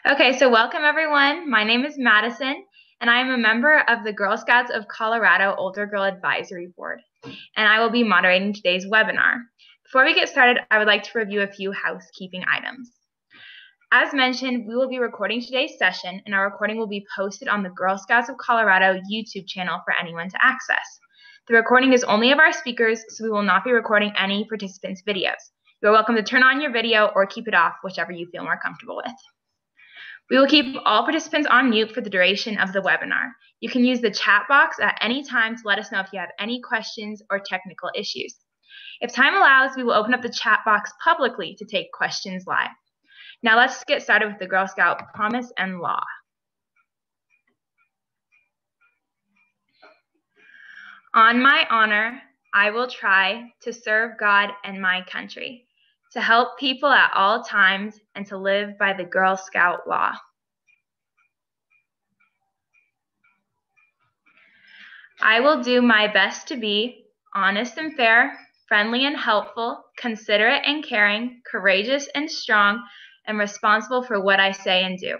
Okay, so welcome everyone. My name is Madison, and I am a member of the Girl Scouts of Colorado Older Girl Advisory Board, and I will be moderating today's webinar. Before we get started, I would like to review a few housekeeping items. As mentioned, we will be recording today's session, and our recording will be posted on the Girl Scouts of Colorado YouTube channel for anyone to access. The recording is only of our speakers, so we will not be recording any participants' videos. You're welcome to turn on your video or keep it off, whichever you feel more comfortable with. We will keep all participants on mute for the duration of the webinar. You can use the chat box at any time to let us know if you have any questions or technical issues. If time allows, we will open up the chat box publicly to take questions live. Now let's get started with the Girl Scout Promise and Law. On my honor, I will try to serve God and my country, to help people at all times, and to live by the Girl Scout law. I will do my best to be honest and fair, friendly and helpful, considerate and caring, courageous and strong, and responsible for what I say and do.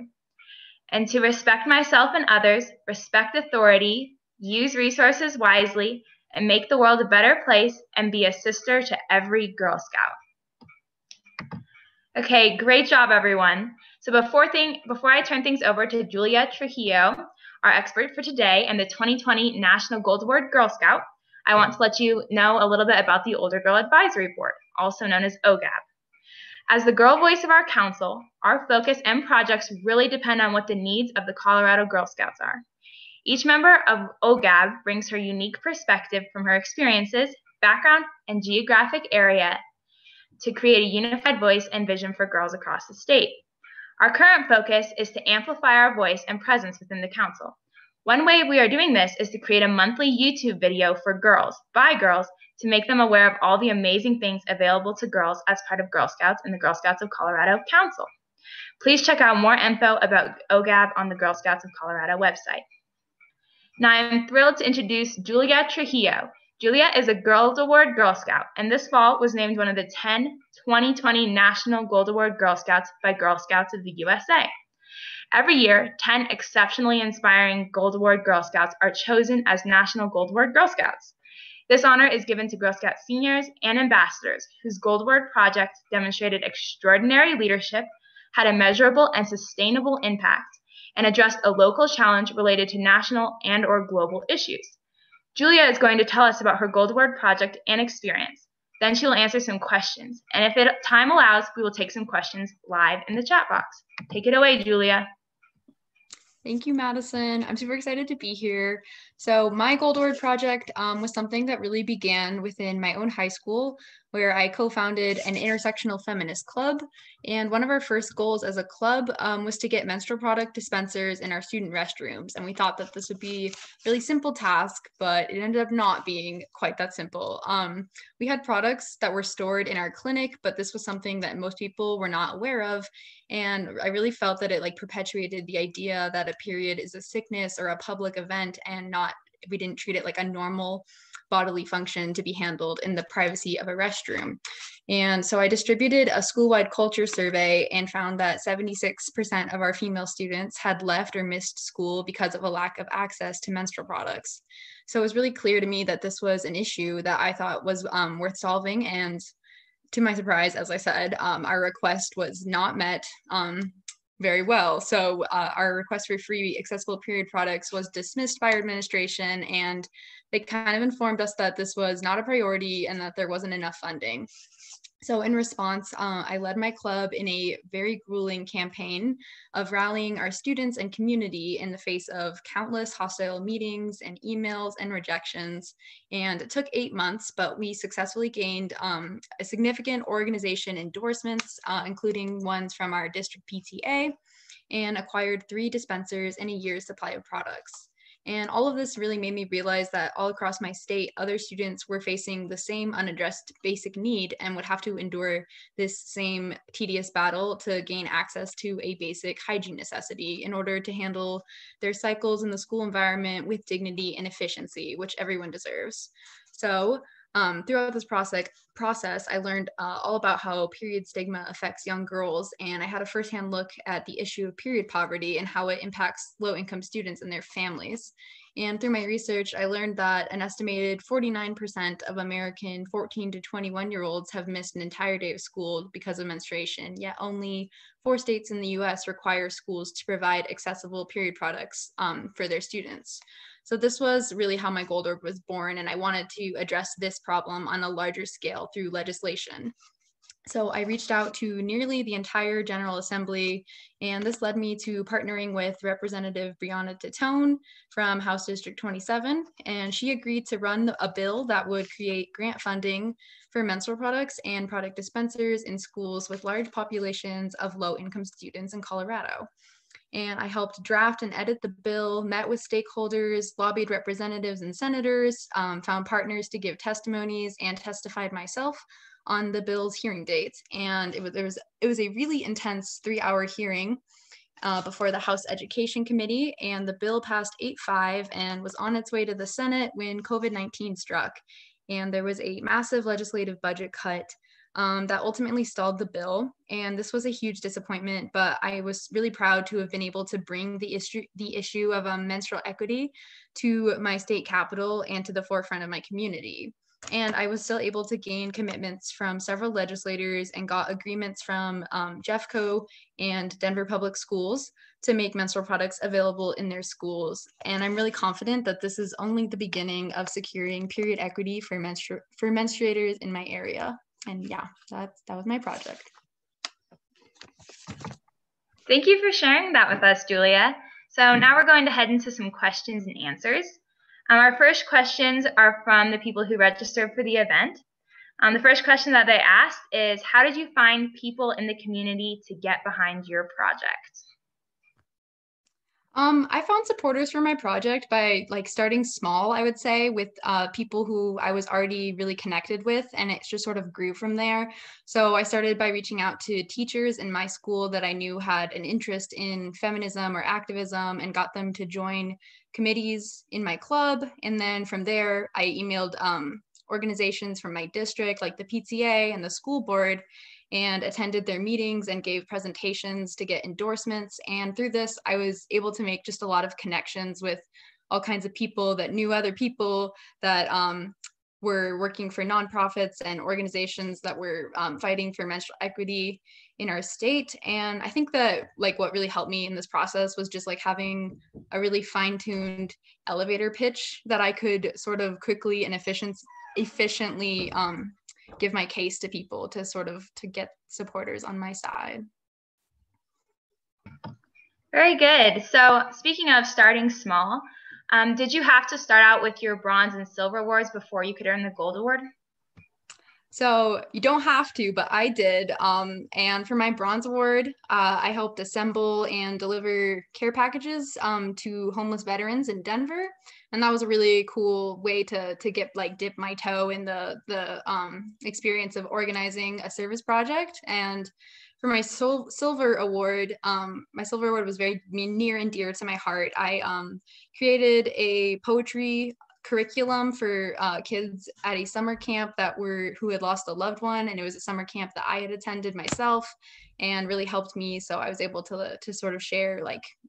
And to respect myself and others, respect authority, use resources wisely, and make the world a better place, and be a sister to every Girl Scout. Okay, great job, everyone. So before I turn things over to Julia Trujillo, our expert for today and the 2020 National Gold Award Girl Scout, I want to let you know a little bit about the Older Girl Advisory Board, also known as OGAB. As the girl voice of our council, our focus and projects really depend on what the needs of the Colorado Girl Scouts are. Each member of OGAB brings her unique perspective from her experiences, background, and geographic area to create a unified voice and vision for girls across the state. Our current focus is to amplify our voice and presence within the council. One way we are doing this is to create a monthly YouTube video for girls, by girls, to make them aware of all the amazing things available to girls as part of Girl Scouts and the Girl Scouts of Colorado Council. Please check out more info about OGAB on the Girl Scouts of Colorado website. Now I'm thrilled to introduce Julia Trujillo. Julia is a Gold Award Girl Scout, and this fall was named one of the 10 2020 National Gold Award Girl Scouts by Girl Scouts of the USA. Every year, 10 exceptionally inspiring Gold Award Girl Scouts are chosen as National Gold Award Girl Scouts. This honor is given to Girl Scout seniors and ambassadors whose Gold Award project demonstrated extraordinary leadership, had a measurable and sustainable impact, and addressed a local challenge related to national and/or global issues. Julia is going to tell us about her Gold Award project and experience. Then she will answer some questions, and if time allows, we will take some questions live in the chat box. Take it away, Julia. Thank you, Madison. I'm super excited to be here. So my Gold Award project was something that really began within my own high school, where I co-founded an Intersectional Feminist Club. And one of our first goals as a club was to get menstrual product dispensers in our student restrooms. And we thought that this would be a really simple task, but it ended up not being quite that simple. We had products that were stored in our clinic, but this was something that most people were not aware of. And I really felt that it perpetuated the idea that a period is a sickness or a public event, and we didn't treat it like a normal bodily function to be handled in the privacy of a restroom. And so I distributed a school-wide culture survey and found that 76% of our female students had left or missed school because of a lack of access to menstrual products. So it was really clear to me that this was an issue that I thought was worth solving. And to my surprise, as I said, our request was not met very well. So our request for free accessible period products was dismissed by our administration, and they kind of informed us that this was not a priority and that there wasn't enough funding. So in response, I led my club in a very grueling campaign of rallying our students and community in the face of countless hostile meetings and emails and rejections. And it took 8 months, but we successfully gained a significant organization endorsements, including ones from our district PTA, and acquired 3 dispensers and a year's supply of products. And all of this really made me realize that all across my state, other students were facing the same unaddressed basic need and would have to endure this same tedious battle to gain access to a basic hygiene necessity in order to handle their cycles in the school environment with dignity and efficiency, which everyone deserves. So Throughout this process, I learned all about how period stigma affects young girls, and I had a firsthand look at the issue of period poverty and how it impacts low-income students and their families. And through my research, I learned that an estimated 49% of American 14 to 21-year-olds have missed an entire day of school because of menstruation, yet only 4 states in the US require schools to provide accessible period products for their students. So this was really how my goal was born, and I wanted to address this problem on a larger scale through legislation. So I reached out to nearly the entire General Assembly, and this led me to partnering with Representative Brianna Titone from House District 27, and she agreed to run a bill that would create grant funding for menstrual products and product dispensers in schools with large populations of low-income students in Colorado. And I helped draft and edit the bill, met with stakeholders, lobbied representatives and senators, found partners to give testimonies, and testified myself on the bill's hearing dates. And it was a really intense 3-hour hearing before the House Education Committee, and the bill passed 8-5 and was on its way to the Senate when COVID-19 struck. And there was a massive legislative budget cut that ultimately stalled the bill. And this was a huge disappointment, but I was really proud to have been able to bring the issue of menstrual equity to my state capitol and to the forefront of my community. And I was still able to gain commitments from several legislators and got agreements from Jeffco and Denver Public Schools to make menstrual products available in their schools. And I'm really confident that this is only the beginning of securing period equity for menstruators in my area. And yeah, that was my project. Thank you for sharing that with us, Julia. So now we're going to head into some questions and answers. Our first questions are from the people who registered for the event. The first question that they asked is, how did you find people in the community to get behind your project? I found supporters for my project by starting small, I would say, with people who I was already really connected with, and it just sort of grew from there. So I started by reaching out to teachers in my school that I knew had an interest in feminism or activism and got them to join committees in my club. And then from there, I emailed organizations from my district, like the PTA and the school board, and attended their meetings and gave presentations to get endorsements. And through this, I was able to make just a lot of connections with all kinds of people that knew other people that were working for nonprofits and organizations that were fighting for menstrual equity in our state. And I think that what really helped me in this process was just having a really fine-tuned elevator pitch that I could sort of quickly and efficiently give my case to people to get supporters on my side. Very good. So speaking of starting small, did you have to start out with your bronze and silver awards before you could earn the gold award? So you don't have to, but I did. And for my bronze award, I helped assemble and deliver care packages to homeless veterans in Denver. And that was a really cool way to get dip my toe in the experience of organizing a service project. And for my silver award, was very near and dear to my heart. I created a poetry curriculum for kids at a summer camp who had lost a loved one, and it was a summer camp that I had attended myself and really helped me. So I was able to sort of share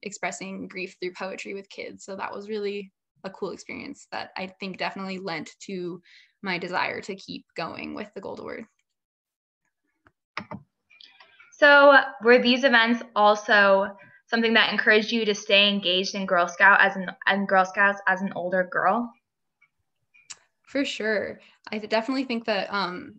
expressing grief through poetry with kids. So that was really a cool experience that I think definitely lent to my desire to keep going with the Gold Award. So were these events also something that encouraged you to stay engaged in Girl Scouts as an older girl? For sure. I definitely think that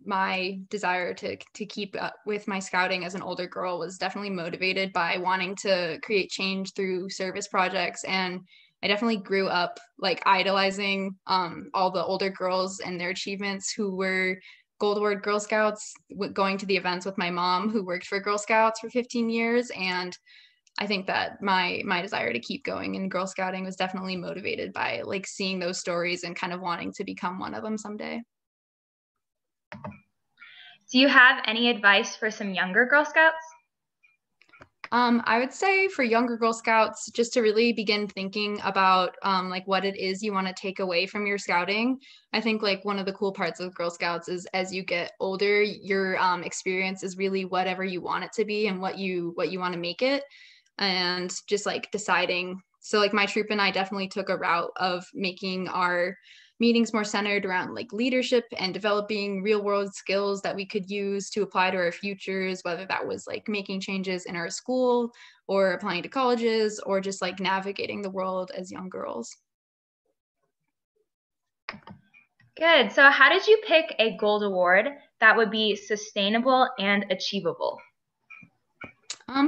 my desire to keep up with my scouting as an older girl was definitely motivated by wanting to create change through service projects. And I definitely grew up idolizing all the older girls and their achievements who were Gold Award Girl Scouts, going to the events with my mom who worked for Girl Scouts for 15 years. And I think that my desire to keep going in Girl Scouting was definitely motivated by seeing those stories and kind of wanting to become one of them someday. Do you have any advice for some younger Girl Scouts? I would say for younger Girl Scouts, just to really begin thinking about like what it is you want to take away from your scouting. I think like one of the cool parts of Girl Scouts is as you get older, your experience is really whatever you want it to be and what you want to make it, and just like deciding. So like my troop and I definitely took a route of making our meetings more centered around like leadership and developing real world skills that we could use to apply to our futures, whether that was like making changes in our school or applying to colleges or just like navigating the world as young girls. Good. So how did you pick a gold award that would be sustainable and achievable?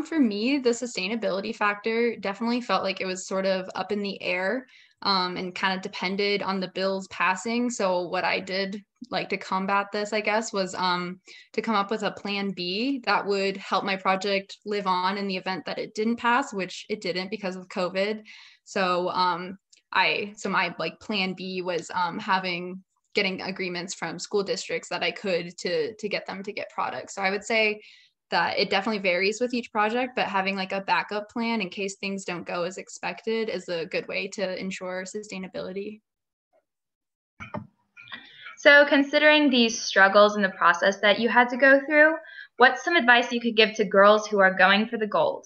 For me, the sustainability factor definitely felt like it was sort of up in the air, and kind of depended on the bills passing. So what I did like to combat this, I guess, was to come up with a plan B that would help my project live on in the event that it didn't pass, which it didn't because of COVID. So my like plan B was getting agreements from school districts that I could to get them to get products. So I would say that it definitely varies with each project, but having like a backup plan in case things don't go as expected is a good way to ensure sustainability. So considering these struggles in the process that you had to go through, what's some advice you could give to girls who are going for the gold?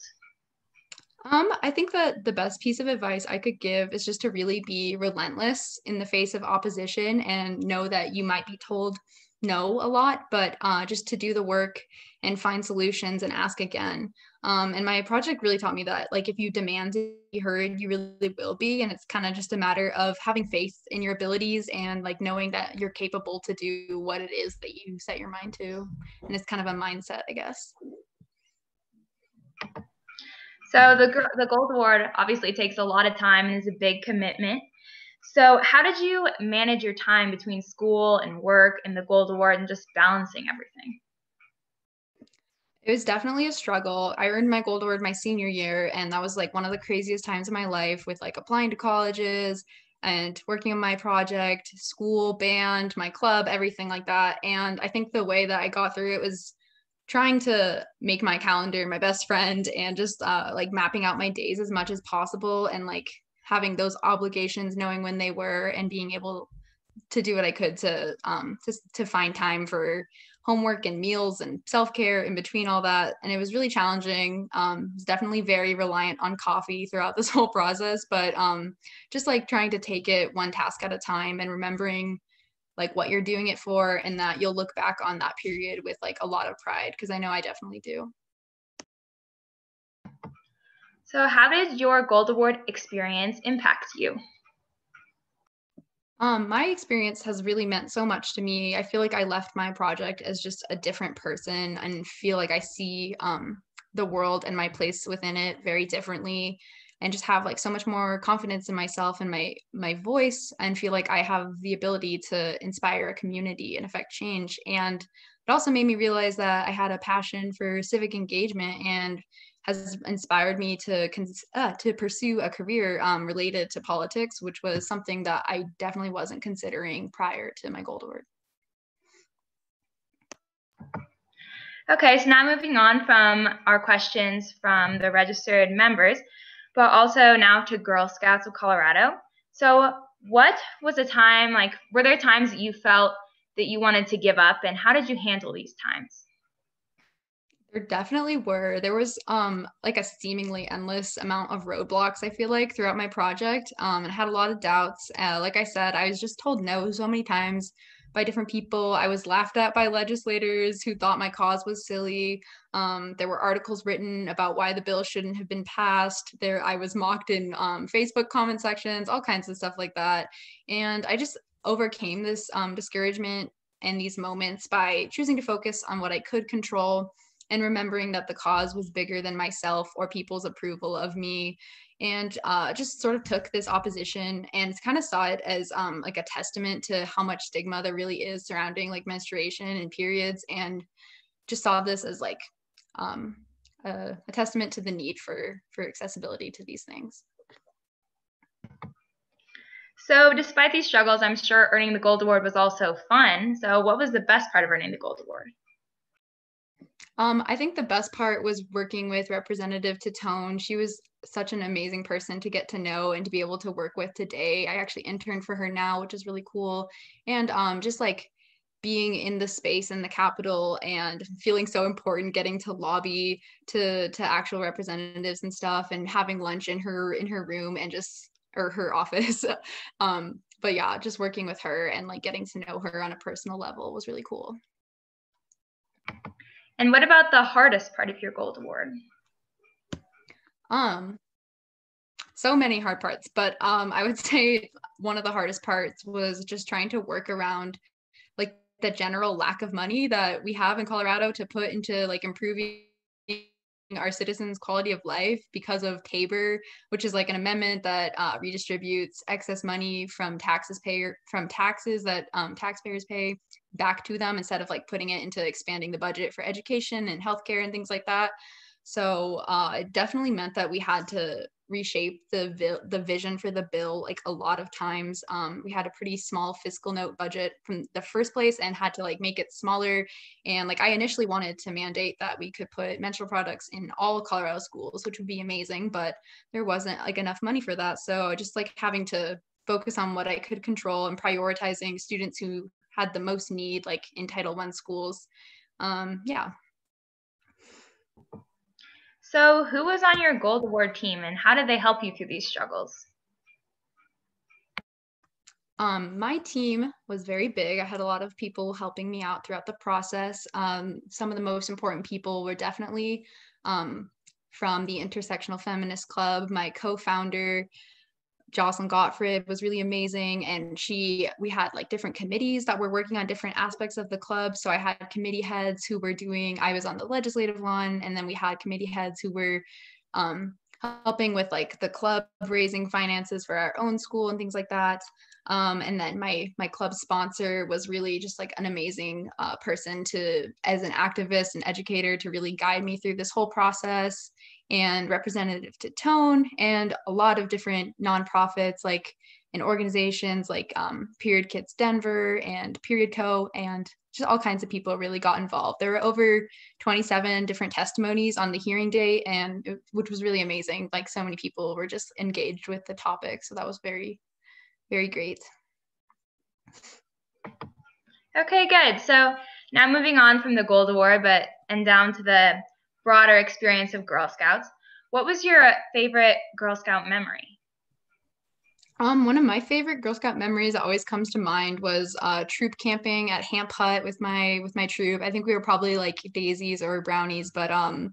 I think that the best piece of advice I could give is just to really be relentless in the face of opposition and know that you might be told no a lot, but just to do the work and find solutions and ask again. And my project really taught me that, like, if you demand to be heard, you really will be. And it's kind of just a matter of having faith in your abilities and like knowing that you're capable to do what it is that you set your mind to. And it's kind of a mindset, I guess. So the gold award obviously takes a lot of time and is a big commitment. So how did you manage your time between school and work and the gold award and just balancing everything? It was definitely a struggle. I earned my gold award my senior year, and that was like one of the craziest times of my life with like applying to colleges and working on my project, school, band, my club, everything like that. And I think the way that I got through it was trying to make my calendar my best friend and just like mapping out my days as much as possible and like having those obligations, knowing when they were, and being able to do what I could to find time for homework and meals and self-care in between all that. And it was really challenging. Was definitely very reliant on coffee throughout this whole process, but just like trying to take it one task at a time and remembering like what you're doing it for and that you'll look back on that period with like a lot of pride, because I know I definitely do. So how did your gold award experience impact you? My experience has really meant so much to me. I feel like I left my project as just a different person and feel like I see the world and my place within it very differently, and just have like so much more confidence in myself and my voice, and feel like I have the ability to inspire a community and affect change. And it also made me realize that I had a passion for civic engagement and has inspired me to pursue a career related to politics, which was something that I definitely wasn't considering prior to my gold award. Okay, so now moving on from our questions from the registered members, but also now to Girl Scouts of Colorado. So what was a time, like, were there times that you felt that you wanted to give up, and how did you handle these times? There definitely were. There was like a seemingly endless amount of roadblocks, I feel like, throughout my project. And had a lot of doubts. Like I said, I was just told no so many times by different people. I was laughed at by legislators who thought my cause was silly. There were articles written about why the bill shouldn't have been passed. There, I was mocked in Facebook comment sections, all kinds of stuff like that. And I just overcame this discouragement and these moments by choosing to focus on what I could control and remembering that the cause was bigger than myself or people's approval of me. And just sort of took this opposition and kind of saw it as like a testament to how much stigma there really is surrounding like menstruation and periods, and just saw this as like a testament to the need for accessibility to these things. So despite these struggles, I'm sure earning the gold award was also fun. So what was the best part of earning the gold award? I think the best part was working with Representative Titone. She was such an amazing person to get to know and to be able to work with today. I actually interned for her now, which is really cool. And just like being in the space in the Capitol and feeling so important, getting to lobby to actual representatives and stuff, and having lunch in her room and just or her office. But yeah, just working with her and like getting to know her on a personal level was really cool. And what about the hardest part of your Gold Award? So many hard parts, but I would say one of the hardest parts was just trying to work around like the general lack of money that we have in Colorado to put into like improving our citizens' quality of life because of Tabor, which is like an amendment that redistributes excess money from taxes that taxpayers pay back to them instead of like putting it into expanding the budget for education and healthcare and things like that. So it definitely meant that we had to reshape the vision for the bill like a lot of times. We had a pretty small fiscal note budget from the first place and had to like make it smaller. And like I initially wanted to mandate that we could put menstrual products in all Colorado schools, which would be amazing, but there wasn't like enough money for that. So just like having to focus on what I could control and prioritizing students who had the most need, like in Title I schools. Yeah. So who was on your Gold Award team and how did they help you through these struggles? My team was very big. I had a lot of people helping me out throughout the process. Some of the most important people were definitely from the Intersectional Feminist Club. My co-founder, Jocelyn Gottfried, was really amazing. And we had like different committees that were working on different aspects of the club. So I had committee heads who were I was on the legislative one, and then we had committee heads who were helping with like the club raising finances for our own school and things like that. And then my club sponsor was really just like an amazing person as an activist and educator to really guide me through this whole process, and Representative Titone and a lot of different nonprofits like and organizations like Period Kids Denver and Period Co. and just all kinds of people really got involved. There were over 27 different testimonies on the hearing day, which was really amazing. Like so many people were just engaged with the topic. So that was very, very great. Okay, good. So now moving on from the Gold Award, and down to the broader experience of Girl Scouts. What was your favorite Girl Scout memory? One of my favorite Girl Scout memories that always comes to mind was troop camping at Hamp Hut with my troop. I think we were probably like daisies or brownies, but I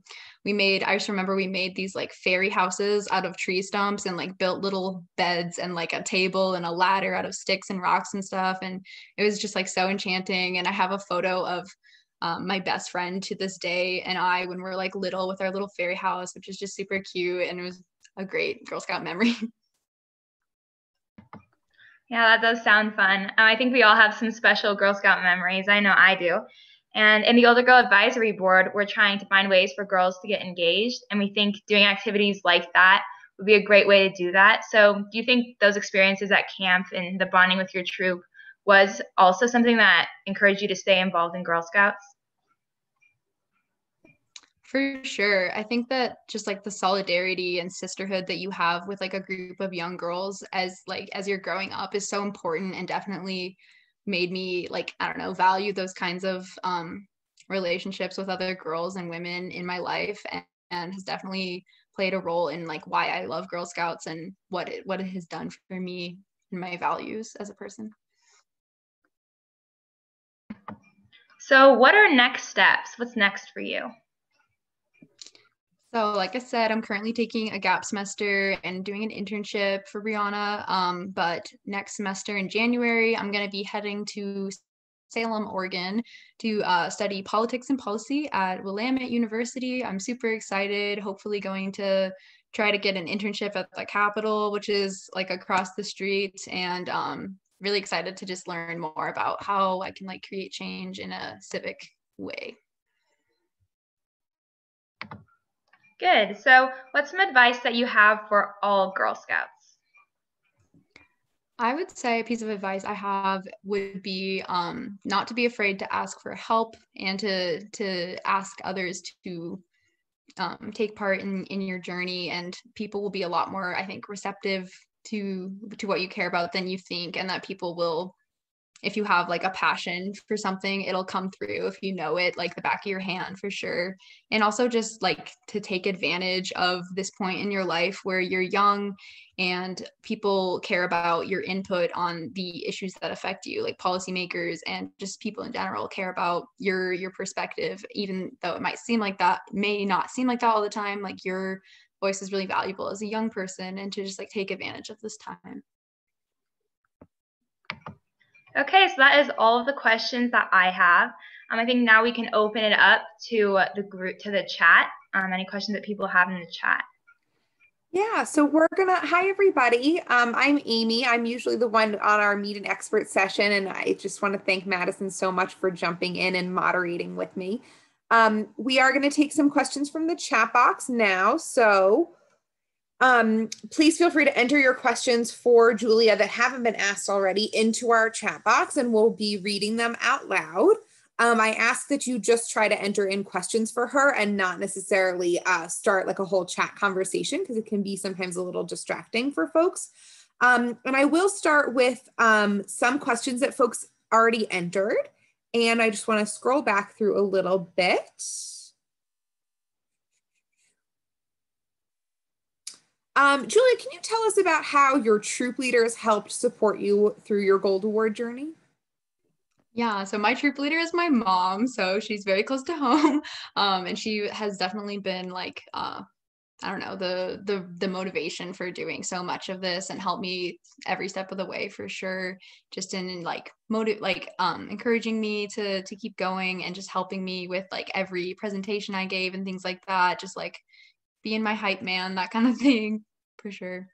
just remember we made these like fairy houses out of tree stumps and like built little beds and like a table and a ladder out of sticks and rocks and stuff. And it was just like so enchanting. And I have a photo of my best friend to this day and I when we're like little with our little fairy house, which is just super cute. And it was a great Girl Scout memory. Yeah, that does sound fun. I think we all have some special Girl Scout memories. I know I do. And in the Older Girl Advisory Board, we're trying to find ways for girls to get engaged. And we think doing activities like that would be a great way to do that. So do you think those experiences at camp and the bonding with your troop was also something that encouraged you to stay involved in Girl Scouts? For sure. I think that just like the solidarity and sisterhood that you have with like a group of young girls as you're growing up is so important, and definitely made me like, I don't know, value those kinds of relationships with other girls and women in my life, and has definitely played a role in like why I love Girl Scouts and what it has done for me and my values as a person. So what are next steps? What's next for you? So like I said, I'm currently taking a gap semester and doing an internship for Brianna. But next semester in January, I'm going to be heading to Salem, Oregon to study politics and policy at Willamette University. I'm super excited, hopefully going to try to get an internship at the Capitol, which is like across the street, and really excited to just learn more about how I can like create change in a civic way. Good. So what's some advice that you have for all Girl Scouts? I would say a piece of advice I have would be not to be afraid to ask for help and to ask others to take part in your journey, and people will be a lot more, I think, receptive to what you care about than you think, and that people will, if you have like a passion for something, it'll come through if you know it like the back of your hand for sure. And also just like to take advantage of this point in your life where you're young and people care about your input on the issues that affect you, like policymakers and just people in general care about your perspective, even though it might seem like that, may not seem like that all the time. Like your voice is really valuable as a young person, and to just like take advantage of this time. Okay, so that is all of the questions that I have. I think now we can open it up to the group, to the chat. Any questions that people have in the chat? Yeah, so hi everybody. I'm Amy. I'm usually the one on our Meet an Expert session, and I just want to thank Madison so much for jumping in and moderating with me. We are going to take some questions from the chat box now, so please feel free to enter your questions for Julia that haven't been asked already into our chat box, and we'll be reading them out loud. I ask that you just try to enter in questions for her and not necessarily start like a whole chat conversation, because it can be sometimes a little distracting for folks. And I will start with some questions that folks already entered, and I just want to scroll back through a little bit. Julia, can you tell us about how your troop leaders helped support you through your Gold Award journey? Yeah, so my troop leader is my mom, so she's very close to home, and she has definitely been like, I don't know, the motivation for doing so much of this, and helped me every step of the way for sure. Just in like encouraging me to keep going, and just helping me with like every presentation I gave and things like that. Just like being my hype man, that kind of thing, for sure.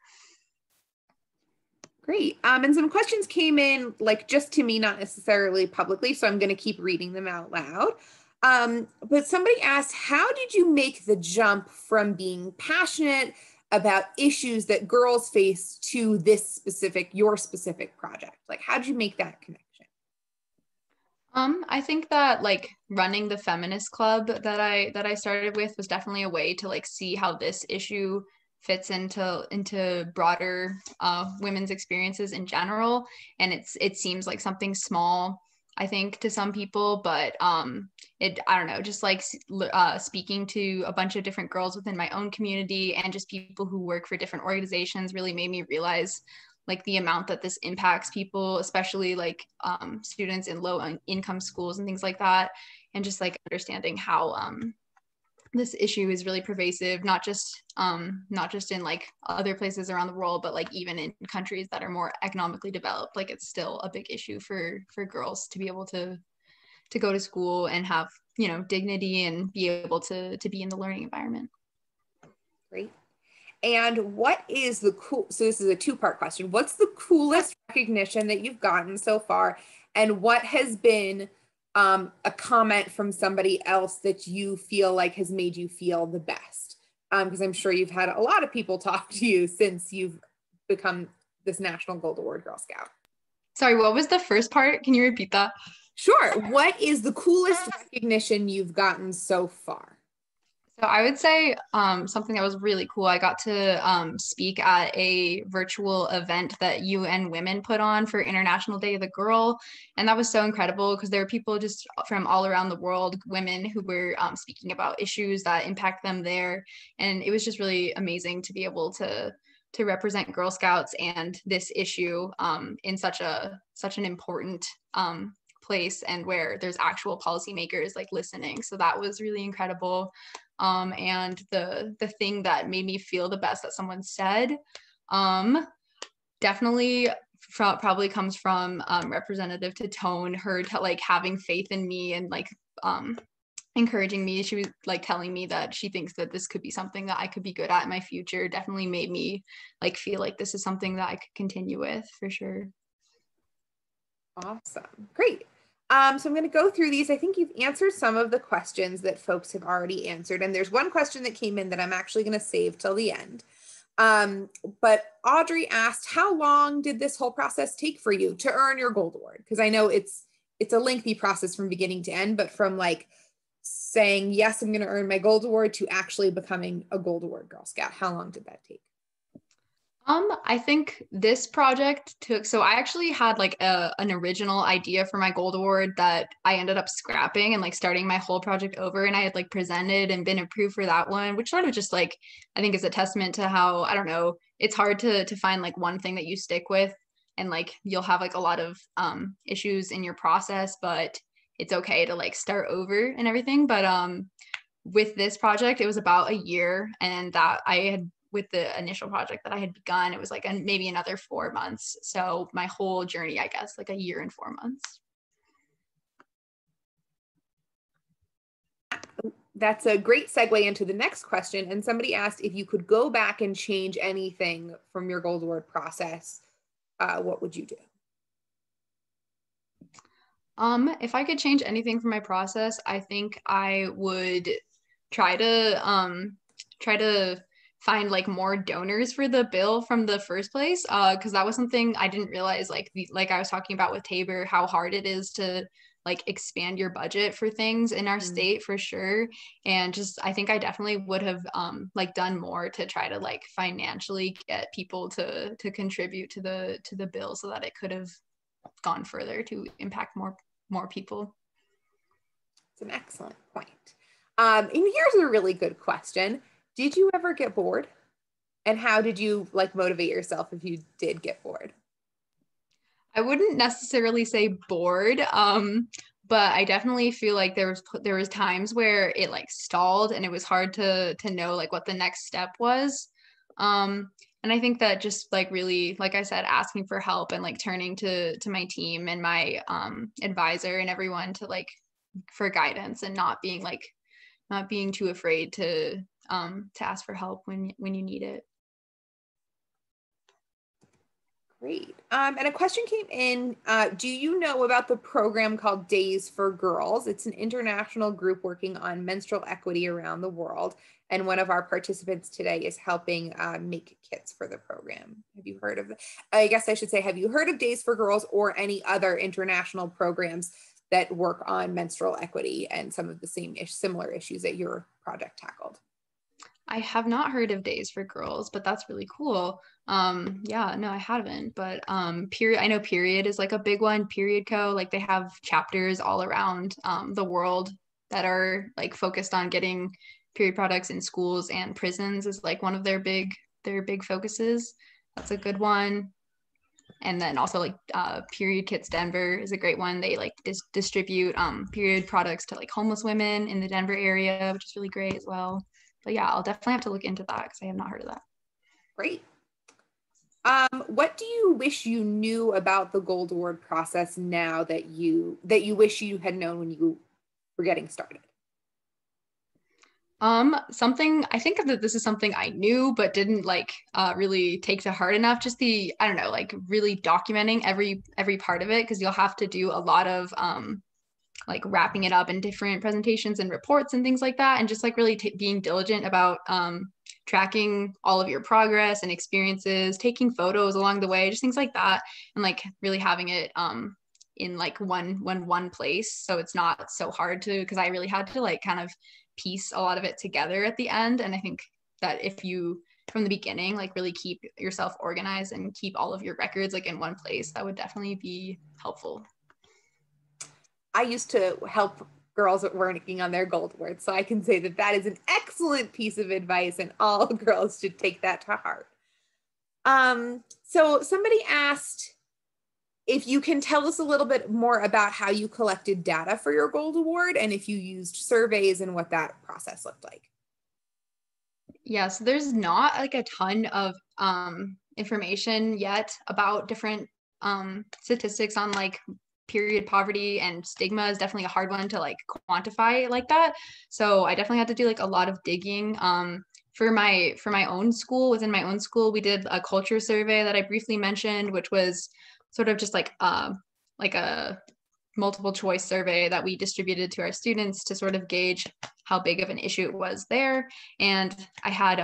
Great. And some questions came in like just to me, not necessarily publicly, so I'm going to keep reading them out loud. But somebody asked, how did you make the jump from being passionate about issues that girls face to your specific project? Like, how did you make that connection? I think that like running the feminist club that I started with was definitely a way to like see how this issue fits into broader women's experiences in general. And it seems like something small, I think, to some people, but I don't know, just like speaking to a bunch of different girls within my own community and just people who work for different organizations really made me realize like the amount that this impacts people, especially like students in low income schools and things like that. And just like understanding how this issue is really pervasive, not just in like other places around the world, but like even in countries that are more economically developed. Like it's still a big issue for girls to be able to go to school and have, you know, dignity and be able to be in the learning environment. Great. And what is so this is a two-part question. What's the coolest recognition that you've gotten so far? And what has been a comment from somebody else that you feel like has made you feel the best? Because I'm sure you've had a lot of people talk to you since you've become this National Gold Award Girl Scout. Sorry, what was the first part? Can you repeat that? Sure. What is the coolest recognition you've gotten so far? So I would say something that was really cool. I got to speak at a virtual event that UN Women put on for International Day of the Girl. And that was so incredible because there were people just from all around the world, women who were speaking about issues that impact them there. And it was just really amazing to be able to represent Girl Scouts and this issue in such an important place, and where there's actual policymakers like listening. So that was really incredible. And the thing that made me feel the best that someone said definitely probably comes from Representative Titone, her like having faith in me and like encouraging me. She was like telling me that she thinks that this could be something that I could be good at in my future. Definitely made me like feel like this is something that I could continue with for sure. Awesome. Great. So I'm going to go through these. I think you've answered some of the questions that folks have already answered. And there's one question that came in that I'm actually going to save till the end. But Audrey asked, how long did this whole process take for you to earn your gold award? Because I know it's a lengthy process from beginning to end, but from like saying, yes, I'm going to earn my gold award to actually becoming a gold award Girl Scout, how long did that take? I think this project took, so I actually had like an original idea for my gold award that I ended up scrapping and like starting my whole project over, and I had like presented and been approved for that one, which sort of just like, I think is a testament to how, I don't know, it's hard to find like one thing that you stick with, and like you'll have like a lot of issues in your process, but it's okay to like start over and everything. But with this project, it was about a year, and that I had, with the initial project that I had begun, it was like maybe another 4 months. So my whole journey, I guess, like a year and 4 months. That's a great segue into the next question. And somebody asked if you could go back and change anything from your gold award process, what would you do? If I could change anything from my process, I think I would try to find like more donors for the bill from the first place, because that was something I didn't realize, like I was talking about with Tabor, how hard it is to like expand your budget for things in our state, for sure. And just, I think I definitely would have like done more to try to like financially get people to contribute to the bill, so that it could have gone further to impact more people. It's an excellent point. And here's a really good question. Did you ever get bored? And how did you like motivate yourself if you did get bored? I wouldn't necessarily say bored, but I definitely feel like there was times where it like stalled and it was hard to know like what the next step was. And I think that just like really, like I said, asking for help and like turning to my team and my advisor and everyone to like for guidance, and not being too afraid to ask for help when you need it. Great. And a question came in, do you know about the program called Days for Girls? It's an international group working on menstrual equity around the world. And one of our participants today is helping make kits for the program. Have you heard of it? I guess I should say, have you heard of Days for Girls or any other international programs that work on menstrual equity and some of the similar issues that your project tackled? I have not heard of Days for Girls, but that's really cool. Yeah, no, I haven't, but Period, I know Period is like a big one. Period Co, like they have chapters all around the world that are like focused on getting period products in schools, and prisons is like one of their big focuses. That's a good one. And then also like Period Kits Denver is a great one. They like distribute period products to like homeless women in the Denver area, which is really great as well. But yeah, I'll definitely have to look into that because I have not heard of that. Great. What do you wish you knew about the Gold Award process now that you wish you had known when you were getting started? Something, I think that this is something I knew but didn't like really take to heart enough. Just the, I don't know, like really documenting every part of it, because you'll have to do a lot of like wrapping it up in different presentations and reports and things like that, and just like really being diligent about tracking all of your progress and experiences, taking photos along the way, just things like that, and like really having it in like one place, so it's not so hard to, because I really had to like kind of piece a lot of it together at the end. And I think that if you from the beginning like really keep yourself organized and keep all of your records like in one place, that would definitely be helpful. I used to help girls working on their gold awards, so I can say that that is an excellent piece of advice, and all girls should take that to heart. So somebody asked if you can tell us a little bit more about how you collected data for your gold award, and if you used surveys and what that process looked like. Yeah, so there's not like a ton of information yet about different statistics on like period poverty, and stigma is definitely a hard one to like quantify like that. So I definitely had to do like a lot of digging. For my own school, within my own school, we did a culture survey that I briefly mentioned, which was sort of just like a multiple choice survey that we distributed to our students to sort of gauge how big of an issue it was there. And I had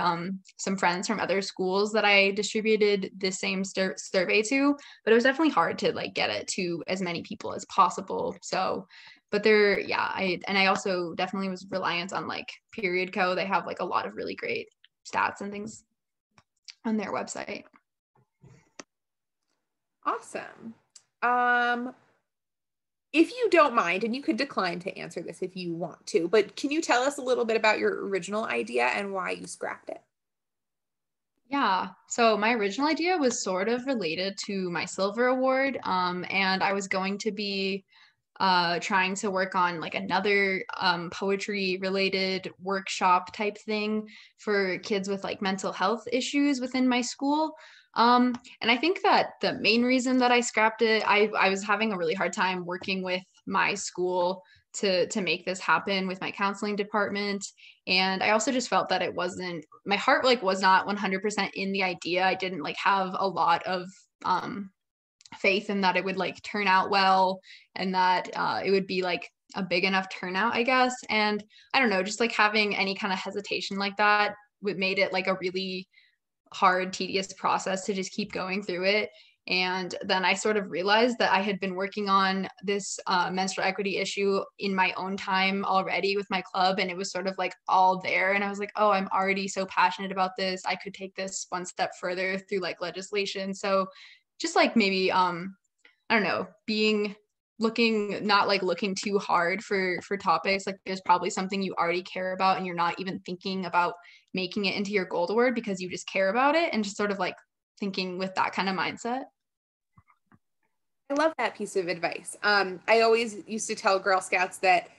some friends from other schools that I distributed the same survey to, but it was definitely hard to like get it to as many people as possible. So, but there, yeah, I also definitely was reliant on like Period Co. They have like a lot of really great stats and things on their website. Awesome. If you don't mind, and you could decline to answer this if you want to, but can you tell us a little bit about your original idea and why you scrapped it? Yeah, so my original idea was sort of related to my Silver Award, and I was going to be trying to work on like another poetry related workshop type thing for kids with like mental health issues within my school. And I think that the main reason that I scrapped it, I was having a really hard time working with my school to make this happen with my counseling department. And I also just felt that it wasn't, my heart like was not 100% in the idea. I didn't like have a lot of faith in that it would like turn out well and that it would be like a big enough turnout, I guess. And I don't know, just like having any kind of hesitation like that made it like a really hard, tedious process to just keep going through it. And then I sort of realized that I had been working on this menstrual equity issue in my own time already with my club, and it was sort of like all there. And I was like, oh, I'm already so passionate about this. I could take this one step further through like legislation. So just like maybe, I don't know, not like looking too hard for topics. Like there's probably something you already care about and you're not even thinking about making it into your goal award because you just care about it, and just sort of like thinking with that kind of mindset. I love that piece of advice. I always used to tell Girl Scouts that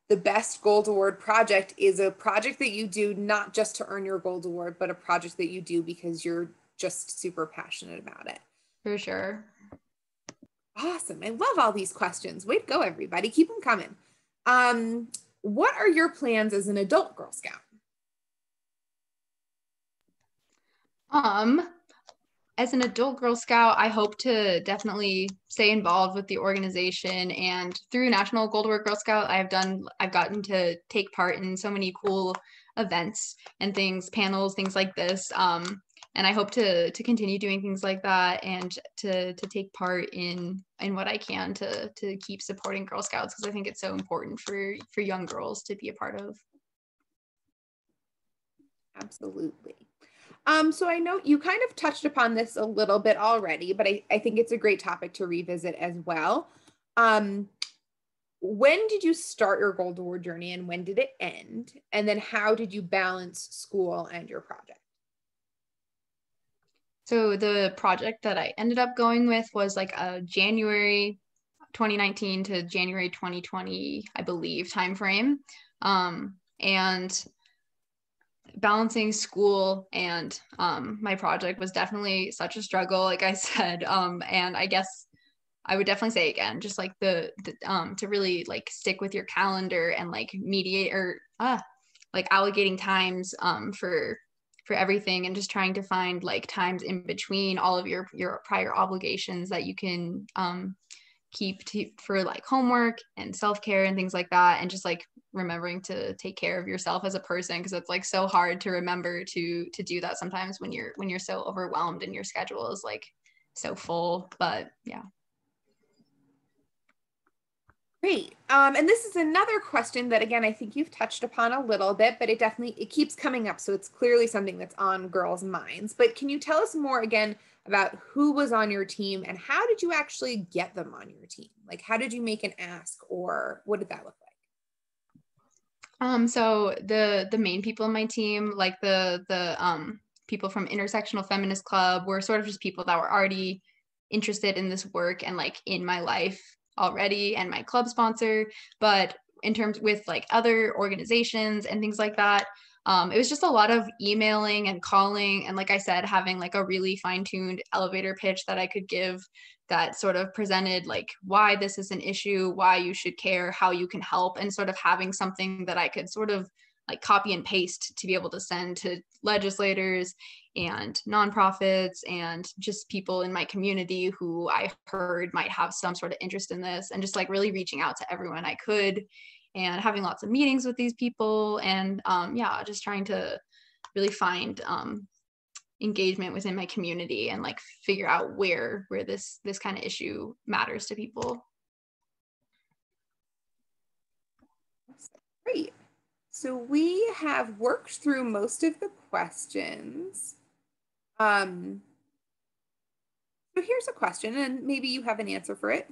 the best Gold Award project is a project that you do not just to earn your Gold Award, but a project that you do because you're just super passionate about it. For sure. Awesome. I love all these questions. Way to go, everybody. Keep them coming. What are your plans as an adult Girl Scout? As an adult Girl Scout, I hope to definitely stay involved with the organization, and through National Gold Award Girl Scout, I've gotten to take part in so many cool events and things, panels, things like this. And I hope to continue doing things like that and to take part in what I can to keep supporting Girl Scouts, because I think it's so important for young girls to be a part of. Absolutely. So I know you kind of touched upon this a little bit already, but I think it's a great topic to revisit as well. When did you start your Gold Award journey and when did it end? And then how did you balance school and your project? So the project that I ended up going with was like a January 2019 to January 2020, I believe, timeframe. And balancing school and my project was definitely such a struggle, like I said. And I guess I would definitely say again, just like the to really like stick with your calendar and like mediate or like allocating times for everything, and just trying to find like times in between all of your prior obligations that you can keep for like homework and self-care and things like that, and just like remembering to take care of yourself as a person, because it's like so hard to remember to do that sometimes when you're so overwhelmed and your schedule is like so full. But yeah. Great. And this is another question that, again, I think you've touched upon a little bit, but it keeps coming up. So it's clearly something that's on girls' minds. But can you tell us more again about who was on your team and how did you actually get them on your team? Like, how did you make an ask, or what did that look like? So the main people in my team, like the people from Intersectional Feminist Club, were sort of just people that were already interested in this work and like in my life already, and my club sponsor. But in terms with like other organizations and things like that, it was just a lot of emailing and calling, and like I said, having like a really fine-tuned elevator pitch that I could give that sort of presented like why this is an issue, why you should care, how you can help, and sort of having something that I could sort of like copy and paste to be able to send to legislators and nonprofits and just people in my community who I heard might have some sort of interest in this, and just like really reaching out to everyone I could and having lots of meetings with these people, and yeah, just trying to really find engagement within my community and like figure out where this kind of issue matters to people. Great. So we have worked through most of the questions. So here's a question, and maybe you have an answer for it.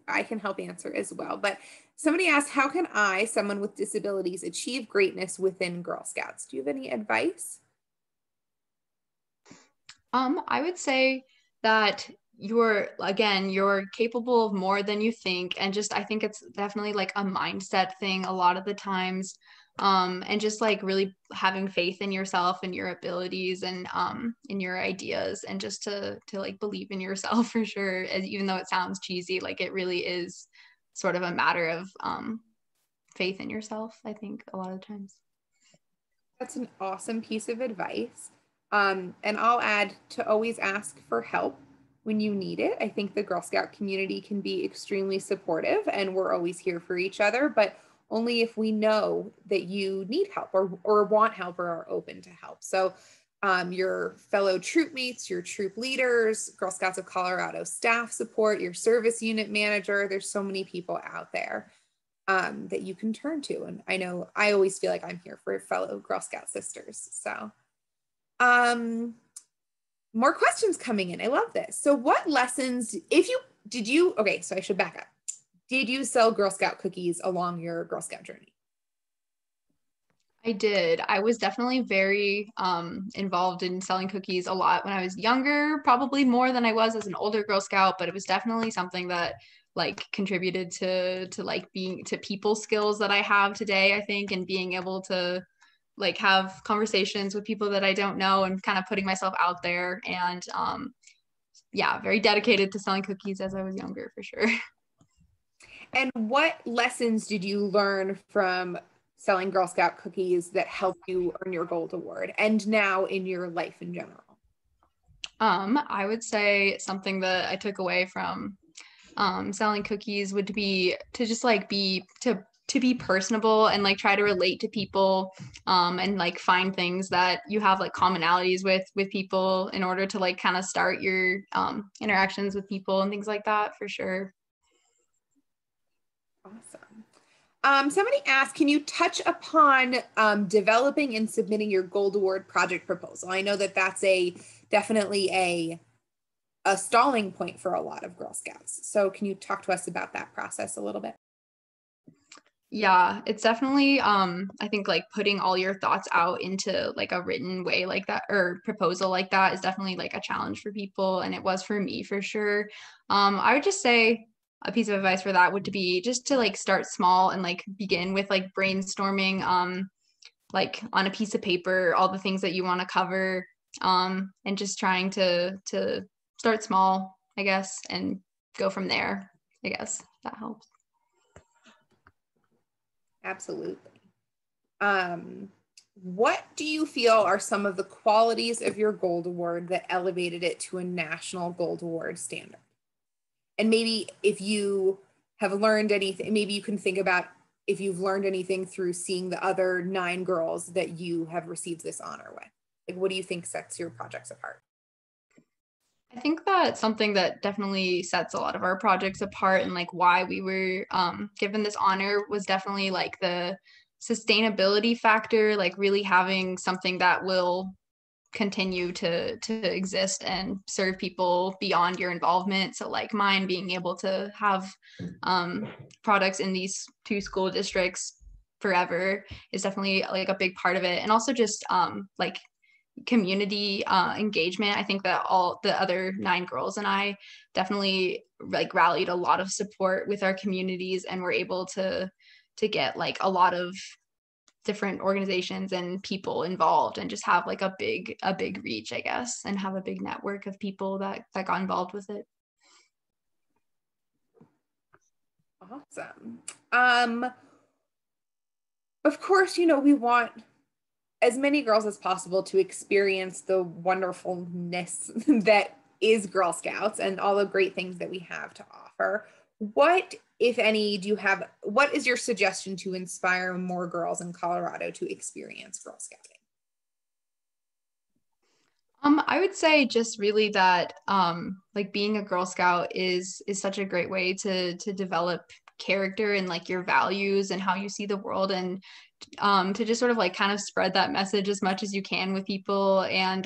I can help answer as well. But somebody asked, how can I, someone with disabilities, achieve greatness within Girl Scouts? Do you have any advice? I would say that you're capable of more than you think. And just, I think it's definitely like a mindset thing a lot of the times. And just like really having faith in yourself and your abilities and in your ideas, and just to like believe in yourself for sure. Even though it sounds cheesy, like it really is sort of a matter of faith in yourself, I think, a lot of times. That's an awesome piece of advice. And I'll add to always ask for help when you need it. I think the Girl Scout community can be extremely supportive, and we're always here for each other, but only if we know that you need help or want help or are open to help. So your fellow troop mates, your troop leaders, Girl Scouts of Colorado staff support, your service unit manager, there's so many people out there that you can turn to. And I know I always feel like I'm here for fellow Girl Scout sisters. So more questions coming in. I love this. So what lessons, okay, so I should back up. Did you sell Girl Scout cookies along your Girl Scout journey? I did. I was definitely very involved in selling cookies a lot when I was younger, probably more than I was as an older Girl Scout, but it was definitely something that like contributed to like being to people skills that I have today, I think, and being able to like have conversations with people that I don't know and kind of putting myself out there. And yeah, very dedicated to selling cookies as I was younger, for sure. And what lessons did you learn from selling Girl Scout cookies that helped you earn your Gold Award and now in your life in general? I would say something that I took away from selling cookies would be to just like to be personable and like try to relate to people and like find things that you have like commonalities with people in order to like kind of start your interactions with people and things like that, for sure. Awesome. Somebody asked, can you touch upon developing and submitting your Gold Award project proposal? I know that that's definitely a stalling point for a lot of Girl Scouts. So can you talk to us about that process a little bit? Yeah, it's definitely I think like putting all your thoughts out into like a written way like that or proposal like that is definitely like a challenge for people, and it was for me for sure. I would just say a piece of advice for that would be just to like start small and like begin with like brainstorming like on a piece of paper all the things that you want to cover, and just trying to start small, I guess, and go from there. I guess that helps. Absolutely. What do you feel are some of the qualities of your Gold Award that elevated it to a national Gold Award standard? And maybe if you have learned anything, maybe you can think about if you've learned anything through seeing the other 9 girls that you have received this honor with. Like, what do you think sets your projects apart? I think that something that definitely sets a lot of our projects apart and like why we were given this honor was definitely like the sustainability factor, like really having something that will continue to exist and serve people beyond your involvement. So like mine being able to have products in these 2 school districts forever is definitely like a big part of it. And also just like community engagement. I think that all the other 9 girls and I definitely like rallied a lot of support with our communities, and were able to get like a lot of different organizations and people involved, and just have like a big reach, I guess, and have a big network of people that got involved with it. Awesome. of course, we want as many girls as possible to experience the wonderfulness that is Girl Scouts and all the great things that we have to offer. What, if any, what is your suggestion to inspire more girls in Colorado to experience Girl Scouting? I would say just really that like being a Girl Scout is such a great way to develop character and like your values and how you see the world, and to just sort of like kind of spread that message as much as you can with people, and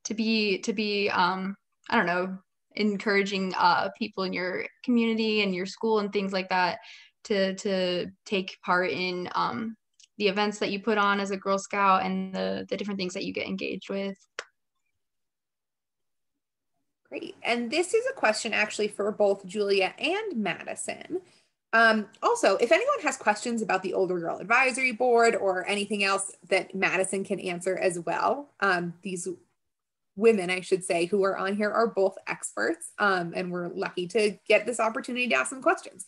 to be I don't know, encouraging people in your community and your school and things like that to take part in the events that you put on as a Girl Scout and the different things that you get engaged with. Great. And this is a question actually for both Julia and Madison. Also, if anyone has questions about the Older Girl Advisory Board or anything else that Madison can answer as well, these women, I should say, who are on here are both experts, and we're lucky to get this opportunity to ask them questions.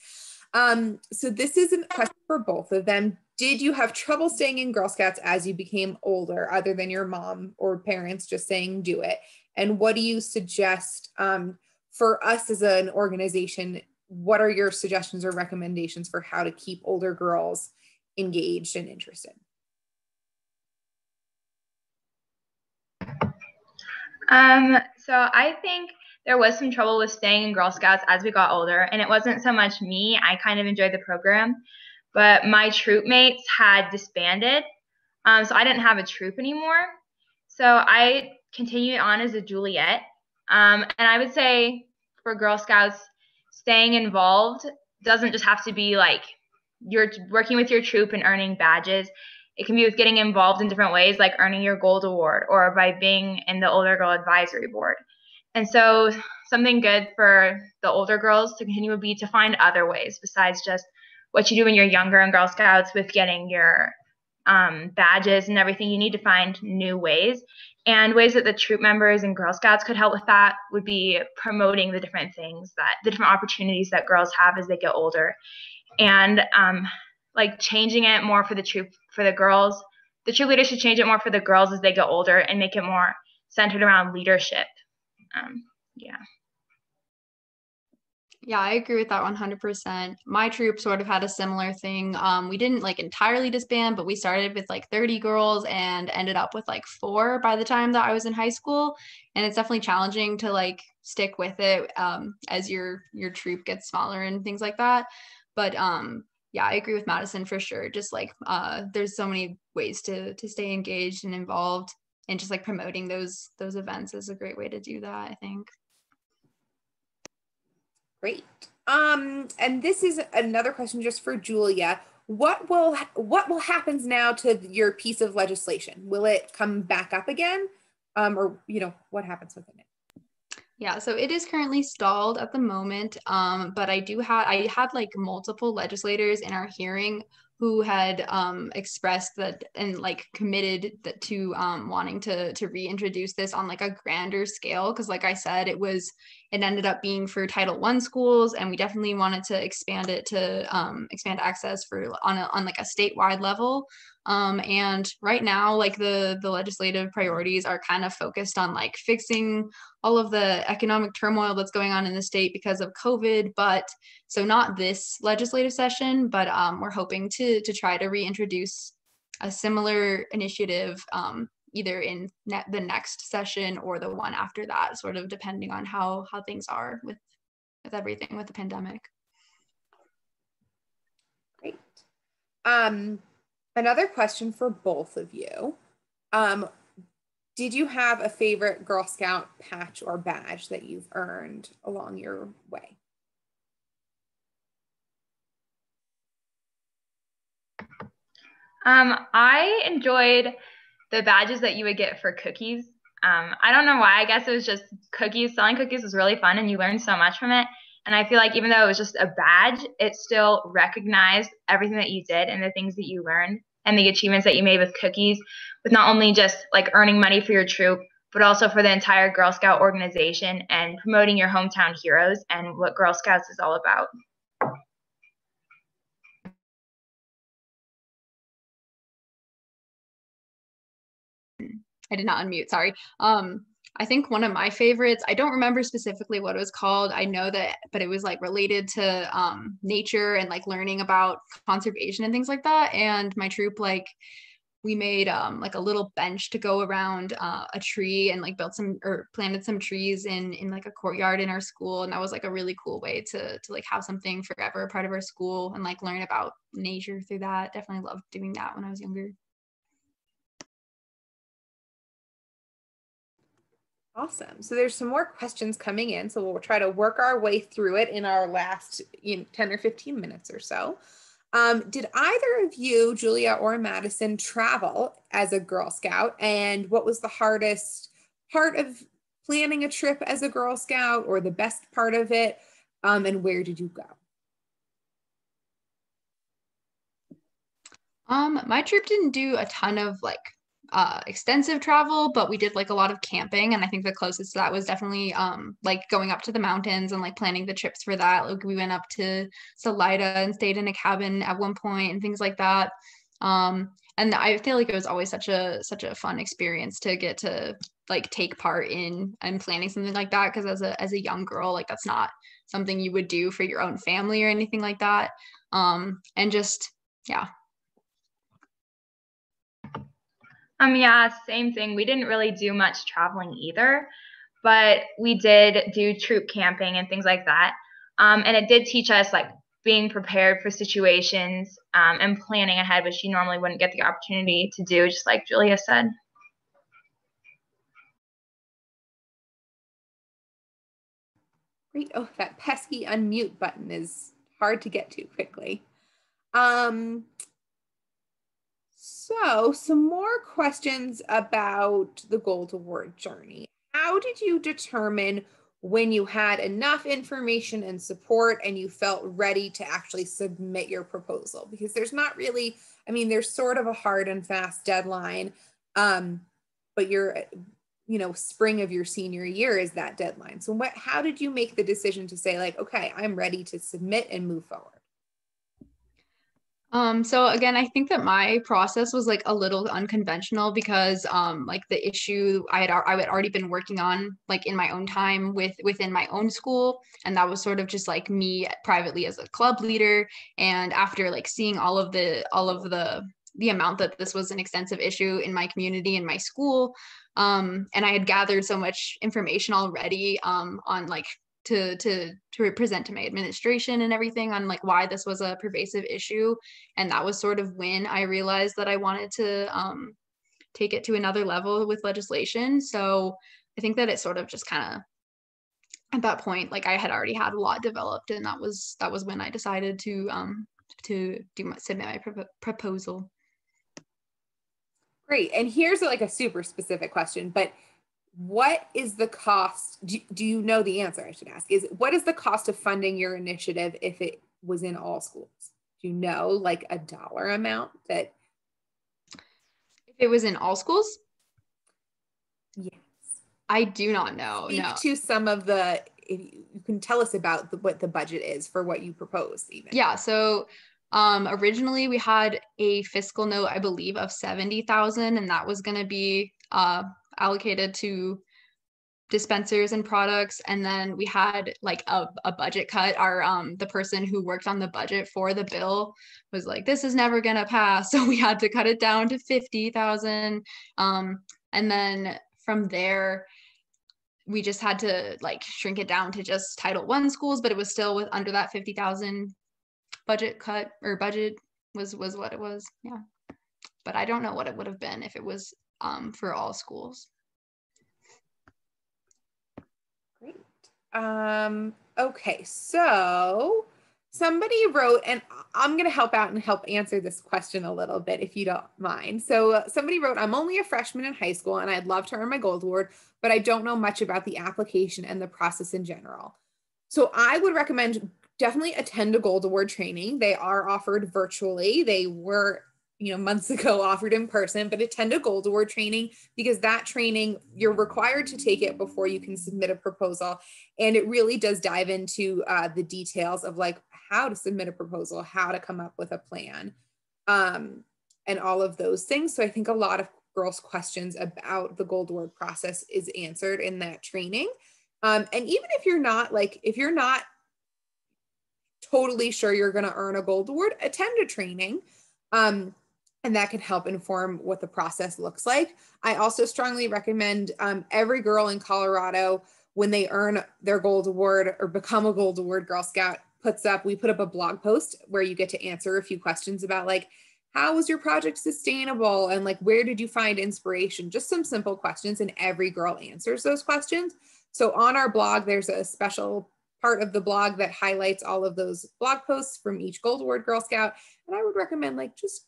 So this is a question for both of them. Did you have trouble staying in Girl Scouts as you became older, other than your mom or parents just saying do it? And what do you suggest for us as an organization? What are your suggestions or recommendations for how to keep older girls engaged and interested? So I think there was some trouble with staying in Girl Scouts as we got older, and it wasn't so much me. I kind of enjoyed the program, but my troop mates had disbanded, so I didn't have a troop anymore. So I continued on as a Juliet, and I would say for Girl Scouts, staying involved doesn't just have to be like you're working with your troop and earning badges. It can be with getting involved in different ways, like earning your gold award or by being in the Older Girl Advisory Board. And so something good for the older girls to continue would be to find other ways besides just what you do when you're younger in Girl Scouts with getting your badges and everything. You need to find new ways. And ways that the troop members and Girl Scouts could help with that would be promoting the different things the different opportunities that girls have as they get older. And like changing it more for the girls. The troop leaders should change it more for the girls as they get older and make it more centered around leadership. Yeah. Yeah, I agree with that 100%. My troop sort of had a similar thing. We didn't like entirely disband, but we started with like 30 girls and ended up with like 4 by the time that I was in high school. And it's definitely challenging to like stick with it as your troop gets smaller and things like that. But yeah, I agree with Madison for sure. Just like there's so many ways to stay engaged and involved, and just like promoting those events is a great way to do that, I think. Great. And this is another question just for Julia. What will happens now to your piece of legislation? Will it come back up again? Or what happens within it? Yeah, so it is currently stalled at the moment, but I had like multiple legislators in our hearing who had expressed that and like committed to wanting to reintroduce this on like a grander scale, because like I said, it ended up being for Title I schools, and we definitely wanted to expand it to expand access for on like a statewide level. And right now, like the legislative priorities are kind of focused on like fixing all of the economic turmoil that's going on in the state because of COVID. But so not this legislative session, but we're hoping to try to reintroduce a similar initiative either in the next session or the one after that, sort of depending on how things are with everything with the pandemic. Great. Another question for both of you. Did you have a favorite Girl Scout patch or badge that you've earned along your way? I enjoyed the badges that you would get for cookies. I don't know why. I guess it was just cookies. Selling cookies was really fun, and you learned so much from it. And I feel like even though it was just a badge, it still recognized everything that you did and the things that you learned and the achievements that you made with cookies, with not only just like earning money for your troop, but also for the entire Girl Scout organization and promoting your hometown heroes and what Girl Scouts is all about. I did not unmute, sorry. I think one of my favorites, I don't remember specifically what it was called. I know that, but it was like related to nature and like learning about conservation and things like that. And my troop, like we made like a little bench to go around a tree and like built some or planted some trees in like a courtyard in our school. And that was like a really cool way to like have something forever a part of our school and like learn about nature through that. Definitely loved doing that when I was younger. Awesome. So there's some more questions coming in. So we'll try to work our way through it in our last 10 or 15 minutes or so. Did either of you, Julia or Madison, travel as a Girl Scout? And what was the hardest part of planning a trip as a Girl Scout, or the best part of it? And where did you go? My troop didn't do a ton of like extensive travel, but we did like a lot of camping, and I think the closest to that was definitely like going up to the mountains and like planning the trips for that. Like we went up to Salida and stayed in a cabin at one point and things like that. And I feel like it was always such a fun experience to get to like take part in and planning something like that, because as a young girl, like that's not something you would do for your own family or anything like that. And just yeah. Yeah, same thing. We didn't really do much traveling either, but we did do troop camping and things like that. And it did teach us like being prepared for situations and planning ahead, which you normally wouldn't get the opportunity to do, just like Julia said. Great. Oh, that pesky unmute button is hard to get to quickly. So some more questions about the Gold Award journey. How did you determine when you had enough information and support and you felt ready to actually submit your proposal? Because there's not really, I mean, there's sort of a hard and fast deadline, but you're, spring of your senior year is that deadline. So how did you make the decision to say like, okay, I'm ready to submit and move forward? So again, I think that my process was like a little unconventional because like the issue I had already been working on like in my own time within my own school, and that was sort of just like me privately as a club leader. And after like seeing all of the amount that this was an extensive issue in my community and my school, and I had gathered so much information already on like to present to my administration and everything on like why this was a pervasive issue. And that was sort of when I realized that I wanted to take it to another level with legislation. So I think that it sort of just kind of at that point, like I had already had a lot developed, and that was when I decided to submit my proposal. Great. And here's like a super specific question, but what is the cost? Do you know the answer? I should ask what is the cost of funding your initiative if it was in all schools? Do you know like a dollar amount that? If it was in all schools? Yes. I do not know. Speak to some of the, if you can tell us about what the budget is for what you proposed even. Yeah. So originally we had a fiscal note, I believe, of 70,000, and that was going to be allocated to dispensers and products. And then we had like a budget cut. Our the person who worked on the budget for the bill was like, this is never gonna pass, so we had to cut it down to 50,000. And then from there we just had to like shrink it down to just Title I schools, but it was still with under that 50,000 budget cut, or budget was what it was. Yeah, but I don't know what it would have been if it was for all schools. Great. Okay, so somebody wrote, and I'm going to help out and help answer this question a little bit if you don't mind. So somebody wrote, I'm only a freshman in high school and I'd love to earn my Gold Award, but I don't know much about the application and the process in general. So I would recommend definitely attend a Gold Award training. They are offered virtually. They were months ago offered in person, but attend a Gold Award training, because that training, you're required to take it before you can submit a proposal. And it really does dive into the details of like how to submit a proposal, how to come up with a plan, and all of those things. So I think a lot of girls' questions about the Gold Award process is answered in that training. And even if you're not totally sure you're going to earn a Gold Award, attend a training. And that can help inform what the process looks like. I also strongly recommend every girl in Colorado, when they earn their Gold Award or become a Gold Award Girl Scout, we put up a blog post where you get to answer a few questions about like, how was your project sustainable? And like, where did you find inspiration? Just some simple questions, and every girl answers those questions. So on our blog, there's a special part of the blog that highlights all of those blog posts from each Gold Award Girl Scout. And I would recommend like just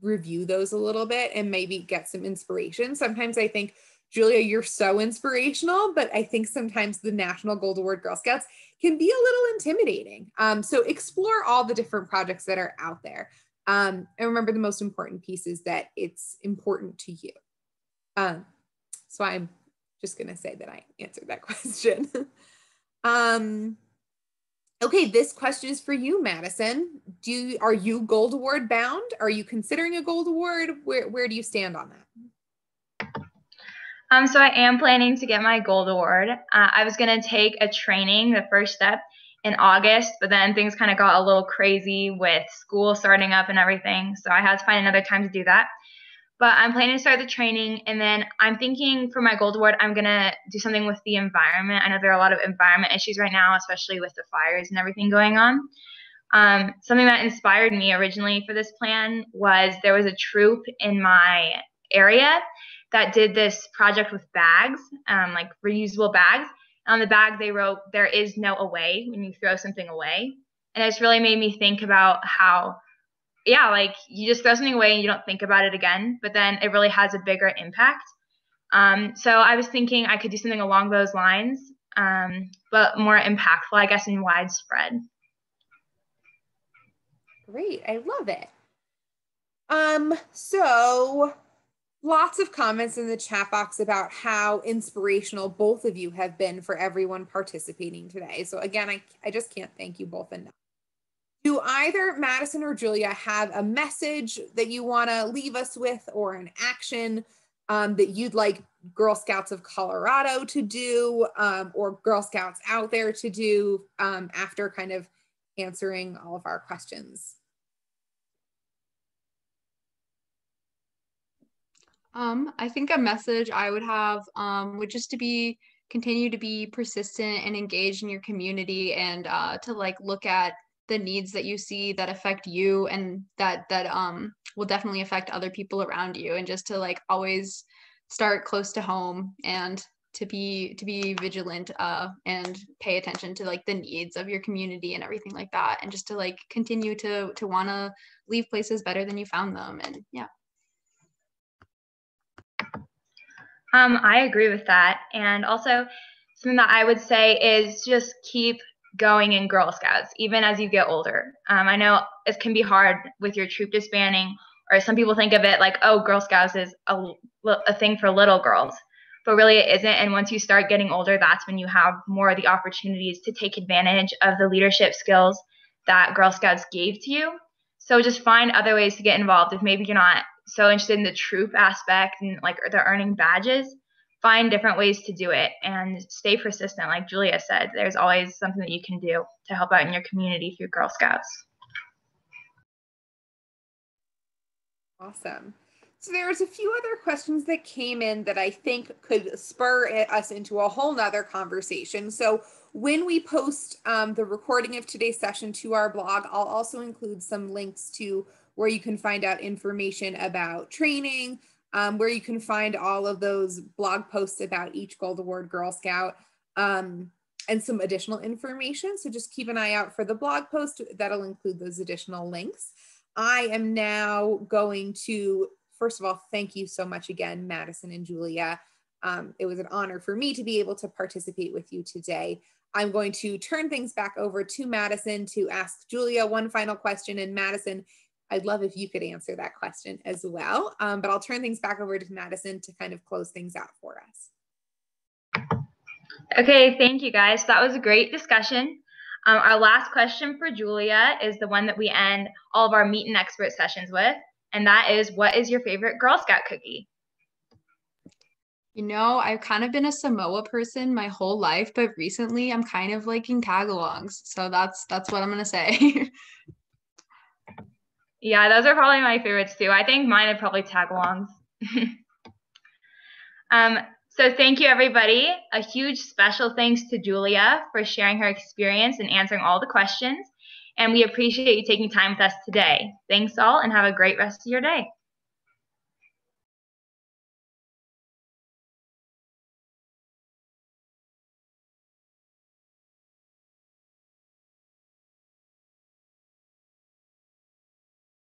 review those a little bit and maybe get some inspiration. Sometimes I think, Julia, you're so inspirational, but I think sometimes the National Gold Award Girl Scouts can be a little intimidating. So explore all the different projects that are out there. And remember, the most important piece is that it's important to you. So I'm just going to say that I answered that question. Okay, this question is for you, Madison. Are you Gold Award bound? Are you considering a Gold Award? Where do you stand on that? So I am planning to get my Gold Award. I was going to take a training, the first step, in August, but then things kind of got a little crazy with school starting up and everything. So I had to find another time to do that. But I'm planning to start the training, and then I'm thinking for my Gold Award, I'm going to do something with the environment. I know there are a lot of environment issues right now, especially with the fires and everything going on. Something that inspired me originally for this plan was there was a troop in my area that did this project with bags, like reusable bags. On the bag, they wrote, "There is no away" when you throw something away. And it's really made me think about how, yeah, like you just throw something away and you don't think about it again, but then it really has a bigger impact. So I was thinking I could do something along those lines, but more impactful, I guess, and widespread. Great, I love it. So lots of comments in the chat box about how inspirational both of you have been for everyone participating today. So again, I just can't thank you both enough. Do either Madison or Julia have a message that you want to leave us with, or an action that you'd like Girl Scouts of Colorado to do, or Girl Scouts out there to do after kind of answering all of our questions? I think a message I would have would just to continue to be persistent and engaged in your community, and to like look at the needs that you see that affect you, and that will definitely affect other people around you, and just to like always start close to home, and to be vigilant and pay attention to like the needs of your community and everything like that, and just to like continue to want to leave places better than you found them. And yeah. I agree with that. And also something that I would say is just keep going in Girl Scouts, even as you get older. I know it can be hard with your troop disbanding, or some people think of it like, oh, Girl Scouts is a thing for little girls, but really it isn't. And once you start getting older, that's when you have more of the opportunities to take advantage of the leadership skills that Girl Scouts gave to you. So just find other ways to get involved. If maybe you're not so interested in the troop aspect and like the earning badges, find different ways to do it and stay persistent. Like Julia said, there's always something that you can do to help out in your community through Girl Scouts. Awesome. So there's a few other questions that came in that I think could spur us into a whole nother conversation. So when we post the recording of today's session to our blog, I'll also include some links to where you can find out information about training, where you can find all of those blog posts about each Gold Award Girl Scout, and some additional information. So just keep an eye out for the blog post. That'll include those additional links. I am now going to, first of all, thank you so much again, Madison and Julia. It was an honor for me to be able to participate with you today. I'm going to turn things back over to Madison to ask Julia one final question, and Madison, I'd love if you could answer that question as well. But I'll turn things back over to Madison to kind of close things out for us. Okay, thank you guys. That was a great discussion. Our last question for Julia is the one that we end all of our meet and expert sessions with, and that is, what is your favorite Girl Scout cookie? You know, I've kind of been a Samoa person my whole life, but recently I'm kind of liking tag-alongs. So that's what I'm gonna say. Yeah, those are probably my favorites too. I think mine are probably tag-alongs. So thank you, everybody. A huge special thanks to Julia for sharing her experience and answering all the questions. And we appreciate you taking time with us today. Thanks all, and have a great rest of your day.